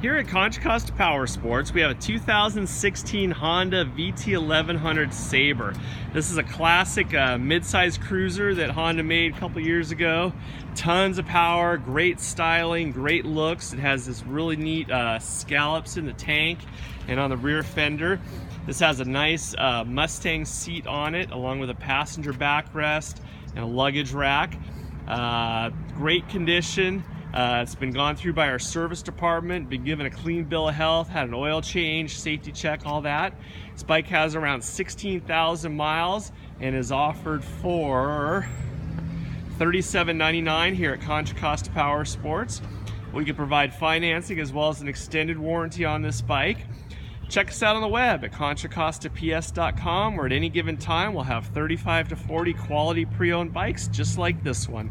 Here at Contra Costa Powersports, we have a 2016 Honda VT1100 SABRE. This is a classic mid-size cruiser that Honda made a couple years ago. Tons of power, great styling, great looks. It has this really neat scallops in the tank and on the rear fender. This has a nice Mustang seat on it, along with a passenger backrest and a luggage rack. Great condition. It's been gone through by our service department, been given a clean bill of health, had an oil change, safety check, all that. This bike has around 16,000 miles and is offered for $37.99 here at Contra Costa Powersports. We can provide financing as well as an extended warranty on this bike. Check us out on the web at contracostaps.com, where at any given time we'll have 35 to 40 quality pre-owned bikes just like this one.